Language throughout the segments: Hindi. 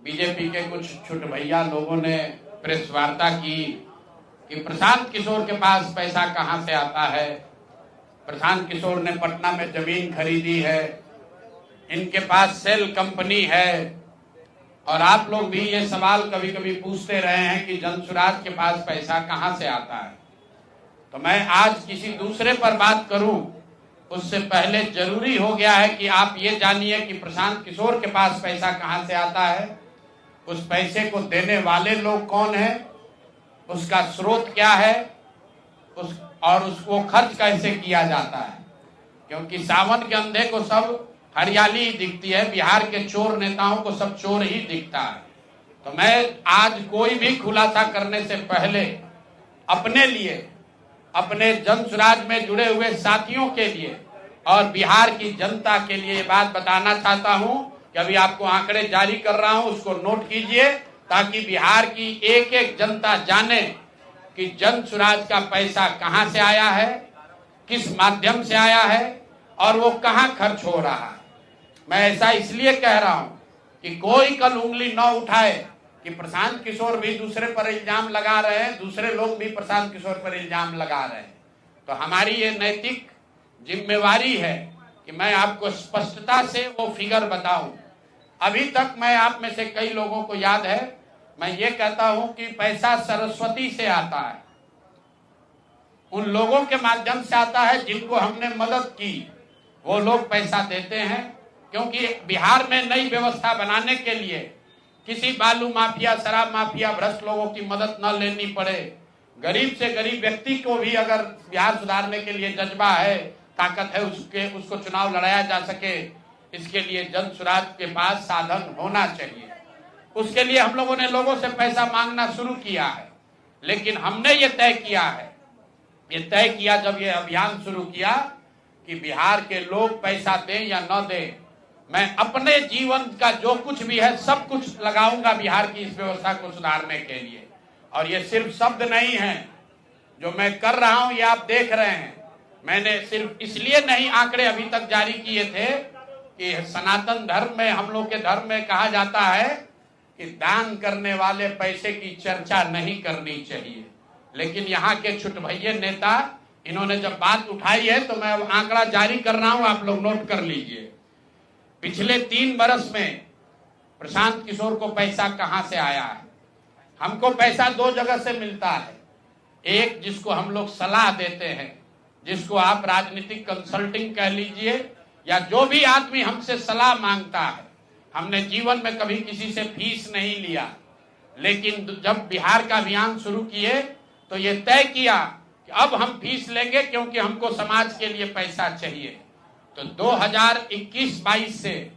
बीजेपी के कुछ छुट भैया लोगों ने प्रेस वार्ता की कि प्रशांत किशोर के पास पैसा कहां से आता है। प्रशांत किशोर ने पटना में जमीन खरीदी है, इनके पास सेल कंपनी है। और आप लोग भी ये सवाल कभी कभी पूछते रहे हैं कि जनसुराज के पास पैसा कहां से आता है। तो मैं आज किसी दूसरे पर बात करूं उससे पहले जरूरी हो गया है कि आप ये जानिए कि प्रशांत किशोर के पास पैसा कहां से आता है, उस पैसे को देने वाले लोग कौन है, उसका स्रोत क्या है, और उसको खर्च कैसे किया जाता है। क्योंकि सावन के अंधे को सब हरियाली ही दिखती है, बिहार के चोर नेताओं को सब चोर ही दिखता है। तो मैं आज कोई भी खुलासा करने से पहले अपने लिए, अपने जनसुराज में जुड़े हुए साथियों के लिए और बिहार की जनता के लिए ये बात बताना चाहता हूं कि अभी आपको आंकड़े जारी कर रहा हूं, उसको नोट कीजिए ताकि बिहार की एक एक जनता जाने कि जनसुराज का पैसा कहां से आया है, किस माध्यम से आया है और वो कहां खर्च हो रहा है। मैं ऐसा इसलिए कह रहा हूं कि कोई कल उंगली न उठाए कि प्रशांत किशोर भी दूसरे पर इल्जाम लगा रहे हैं, दूसरे लोग भी प्रशांत किशोर पर इल्जाम लगा रहे हैं। तो हमारी ये नैतिक जिम्मेवारी है कि मैं आपको स्पष्टता से वो फिगर बताऊं। अभी तक मैं आप में से कई लोगों को याद है, मैं ये कहता हूं कि पैसा सरस्वती से आता है, उन लोगों के माध्यम से आता है जिनको हमने मदद की, वो लोग पैसा देते हैं। क्योंकि बिहार में नई व्यवस्था बनाने के लिए किसी बालू माफिया, शराब माफिया, भ्रष्ट लोगों की मदद न लेनी पड़े, गरीब से गरीब व्यक्ति को भी अगर बिहार सुधारने के लिए जज्बा है, ताकत है, उसको चुनाव लड़ाया जा सके, इसके लिए जनसुराज के पास साधन होना चाहिए। उसके लिए हम लोगों ने लोगों से पैसा मांगना शुरू किया है, लेकिन हमने ये तय किया जब ये अभियान शुरू किया कि बिहार के लोग पैसा दें या न दें, मैं अपने जीवन का जो कुछ भी है सब कुछ लगाऊंगा बिहार की इस व्यवस्था को सुधारने के लिए। और ये सिर्फ शब्द नहीं है जो मैं कर रहा हूं, ये आप देख रहे हैं। मैंने सिर्फ इसलिए नहीं आंकड़े अभी तक जारी किए थे कि सनातन धर्म में, हम लोग के धर्म में कहा जाता है कि दान करने वाले पैसे की चर्चा नहीं करनी चाहिए। लेकिन यहाँ के छुटभैये नेता, इन्होंने जब बात उठाई है तो मैं अब आंकड़ा जारी कर रहा हूं, आप लोग नोट कर लीजिए। पिछले 3 बरस में प्रशांत किशोर को पैसा कहां से आया है। हमको पैसा 2 जगह से मिलता है। एक, जिसको हम लोग सलाह देते हैं, जिसको आप राजनीतिक कंसल्टिंग कह लीजिए, या जो भी आदमी हमसे सलाह मांगता है। हमने जीवन में कभी किसी से फीस नहीं लिया, लेकिन जब बिहार का अभियान शुरू किए तो ये तय किया कि अब हम फीस लेंगे, क्योंकि हमको समाज के लिए पैसा चाहिए। तो 2021-22 से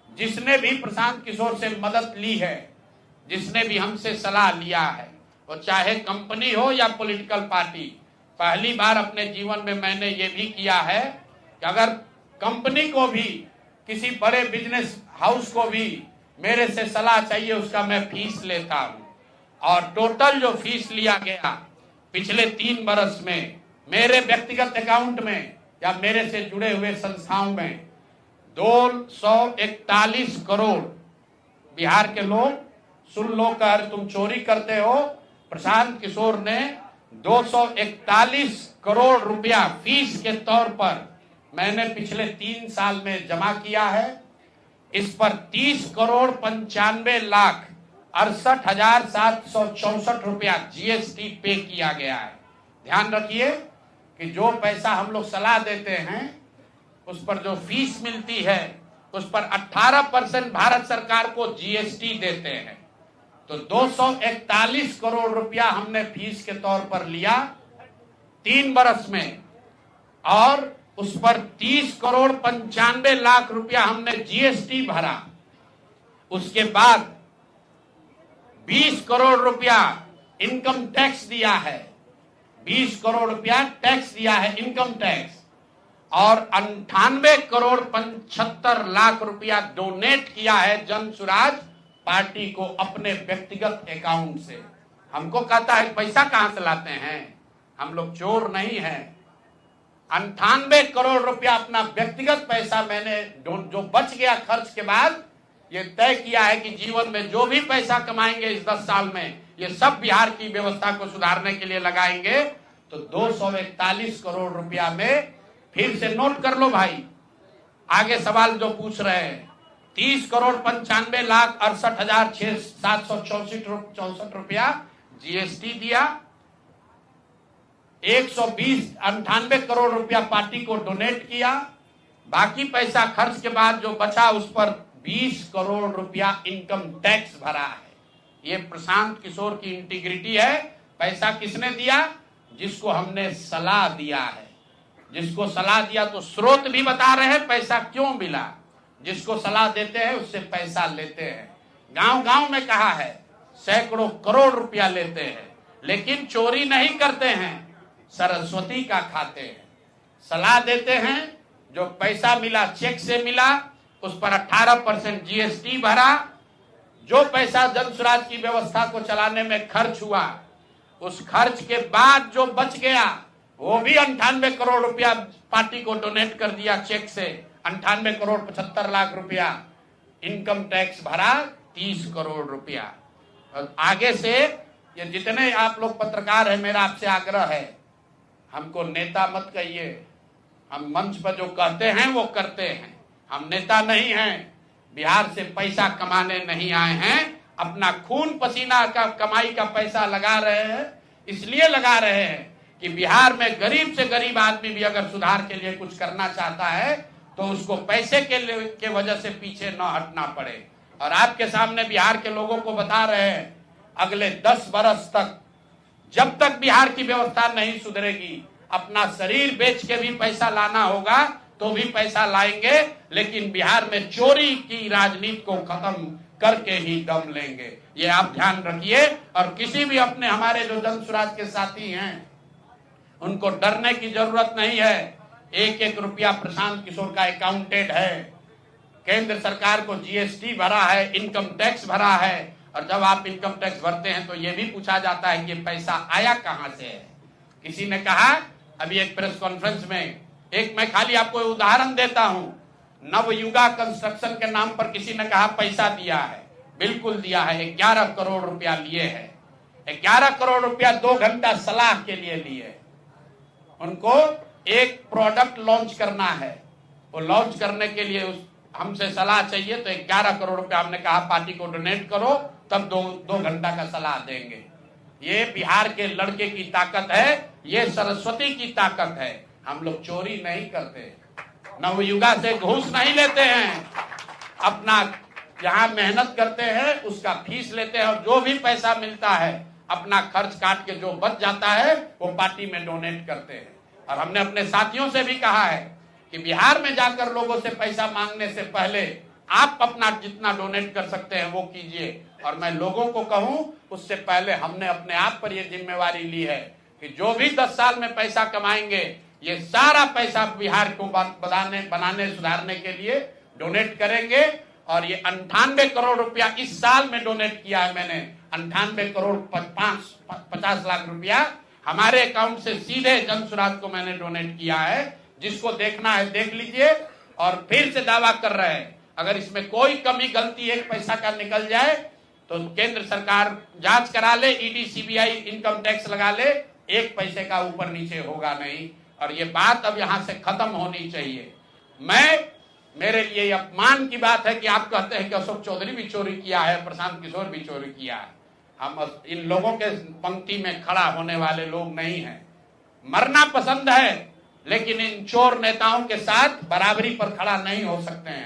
जिसने भी प्रशांत किशोर से मदद ली है, जिसने भी हमसे सलाह लिया है, वो चाहे कंपनी हो या पॉलिटिकल पार्टी, पहली बार अपने जीवन में मैंने ये भी किया है कि अगर कंपनी को भी, किसी बड़े बिजनेस हाउस को भी मेरे से सलाह चाहिए, उसका मैं फीस लेता हूं। और टोटल जो फीस लिया गया पिछले 3 बरस में मेरे व्यक्तिगत अकाउंट में या मेरे से जुड़े हुए संस्थाओं में 241 करोड़। बिहार के लोग सुन लो, कर तुम चोरी करते हो, प्रशांत किशोर ने 241 करोड़ रुपया फीस के तौर पर मैंने पिछले 3 साल में जमा किया है। इस पर 30 करोड़ 95 लाख 68,764 रुपया जीएसटी पे किया गया है। ध्यान रखिए कि जो पैसा हम लोग सलाह देते हैं, उस पर जो फीस मिलती है, उस पर 18% भारत सरकार को जीएसटी देते हैं। तो 241 करोड़ रुपया हमने फीस के तौर पर लिया 3 बरस में, और उस पर 30 करोड़ 95 लाख रुपया हमने जीएसटी भरा। उसके बाद 20 करोड़ रुपया इनकम टैक्स दिया है, 20 करोड़ रुपया टैक्स दिया है, इनकम टैक्स, और 98 करोड़ 75 लाख रुपया डोनेट किया है जनसुराज पार्टी को अपने व्यक्तिगत अकाउंट से। हमको कहता है पैसा कहां से लाते हैं, हम लोग चोर नहीं हैं। 98 करोड़ रुपया अपना व्यक्तिगत पैसा मैंने, जो बच गया खर्च के बाद, ये तय किया है कि जीवन में जो भी पैसा कमाएंगे इस 10 साल में, ये सब बिहार की व्यवस्था को सुधारने के लिए लगाएंगे। तो 241 करोड़ रुपया में फिर से नोट कर लो भाई, आगे सवाल जो पूछ रहे हैं, 30,95,68,764 रुपया जीएसटी दिया, 198 करोड़ रुपया पार्टी को डोनेट किया, बाकी पैसा खर्च के बाद जो बचा उस पर 20 करोड़ रुपया इनकम टैक्स भरा है। ये प्रशांत किशोर की इंटीग्रिटी है। पैसा किसने दिया? जिसको हमने सलाह दिया है। जिसको सलाह दिया तो स्रोत भी बता रहे हैं पैसा क्यों मिला। जिसको सलाह देते हैं उससे पैसा लेते हैं। गांव गांव में कहा है, सैकड़ों करोड़ रुपया लेते हैं, लेकिन चोरी नहीं करते हैं, सरस्वती का खाते हैं। सलाह देते हैं, जो पैसा मिला चेक से मिला, उस पर 18% जीएसटी भरा, जो पैसा जन स्वराज की व्यवस्था को चलाने में खर्च हुआ, उस खर्च के बाद जो बच गया वो भी 98 करोड़ रुपया पार्टी को डोनेट कर दिया चेक से। 98 करोड़ 75 लाख रुपया इनकम टैक्स भरा, 30 करोड़ रुपया। और आगे से ये जितने आप लोग पत्रकार हैं, मेरा आपसे आग्रह है, हमको नेता मत कहिए। हम मंच पर जो कहते हैं वो करते हैं। हम नेता नहीं हैं, बिहार से पैसा कमाने नहीं आए हैं। अपना खून पसीना का कमाई का पैसा लगा रहे हैं। इसलिए लगा रहे हैं कि बिहार में गरीब से गरीब आदमी भी अगर सुधार के लिए कुछ करना चाहता है तो उसको पैसे के वजह से पीछे न हटना पड़े। और आपके सामने बिहार के लोगों को बता रहे हैं, अगले 10 बरस तक जब तक बिहार की व्यवस्था नहीं सुधरेगी, अपना शरीर बेच के भी पैसा लाना होगा तो भी पैसा लाएंगे, लेकिन बिहार में चोरी की राजनीति को खत्म करके ही दम लेंगे। ये आप ध्यान रखिए। और किसी भी अपने हमारे जो जन स्वराज के साथी हैं उनको डरने की जरूरत नहीं है। एक एक रुपया प्रशांत किशोर का अकाउंटेड है। केंद्र सरकार को जीएसटी भरा है, इनकम टैक्स भरा है। और जब आप इनकम टैक्स भरते हैं तो ये भी पूछा जाता है कि पैसा आया कहां से है। किसी ने कहा अभी एक प्रेस कॉन्फ्रेंस में, एक मैं खाली आपको उदाहरण देता हूं, नवयुगा कंस्ट्रक्शन के नाम पर किसी ने कहा पैसा दिया है। बिल्कुल दिया है, 11 करोड़ रुपया लिए है। 11 करोड़ रुपया 2 घंटा सलाह के लिए लिए। उनको एक प्रोडक्ट लॉन्च करना है, वो लॉन्च करने के लिए हमसे सलाह चाहिए, तो 11 करोड़ रुपया हमने कहा पार्टी को डोनेट करो, तब 2 घंटा का सलाह देंगे। ये बिहार के लड़के की ताकत है, ये सरस्वती की ताकत है। हम लोग चोरी नहीं करते, नवयुगा से घूस नहीं लेते हैं, अपना जहां मेहनत करते हैं उसका फीस लेते हैं, और जो भी पैसा मिलता है अपना खर्च काट के जो बच जाता है वो पार्टी में डोनेट करते हैं। और हमने अपने साथियों से भी कहा है कि बिहार में जाकर लोगों से पैसा मांगने से पहले आप अपना जितना डोनेट कर सकते हैं वो कीजिए। और मैं लोगों को कहूं, उससे पहले हमने अपने आप पर यह जिम्मेवारी ली है कि जो भी 10 साल में पैसा कमाएंगे, ये सारा पैसा बिहार को बनाने सुधारने के लिए डोनेट करेंगे। और ये 98 करोड़ रुपया इस साल में डोनेट किया है मैंने। 98 करोड़ 50 लाख रुपया हमारे अकाउंट से सीधे जन स्वराज को मैंने डोनेट किया है। जिसको देखना है देख लीजिए। और फिर से दावा कर रहे हैं, अगर इसमें कोई कमी गलती एक पैसा का निकल जाए तो केंद्र सरकार जांच करा ले, ईडी सीबीआई इनकम टैक्स लगा ले, एक पैसे का ऊपर नीचे होगा नहीं। और ये बात अब यहां से खत्म होनी चाहिए। मेरे लिए अपमान की बात है कि आप कहते हैं कि अशोक चौधरी भी चोरी किया है, प्रशांत किशोर भी चोरी किया है। हम इन लोगों के पंक्ति में खड़ा होने वाले लोग नहीं हैं। मरना पसंद है, लेकिन इन चोर नेताओं के साथ बराबरी पर खड़ा नहीं हो सकते हैं।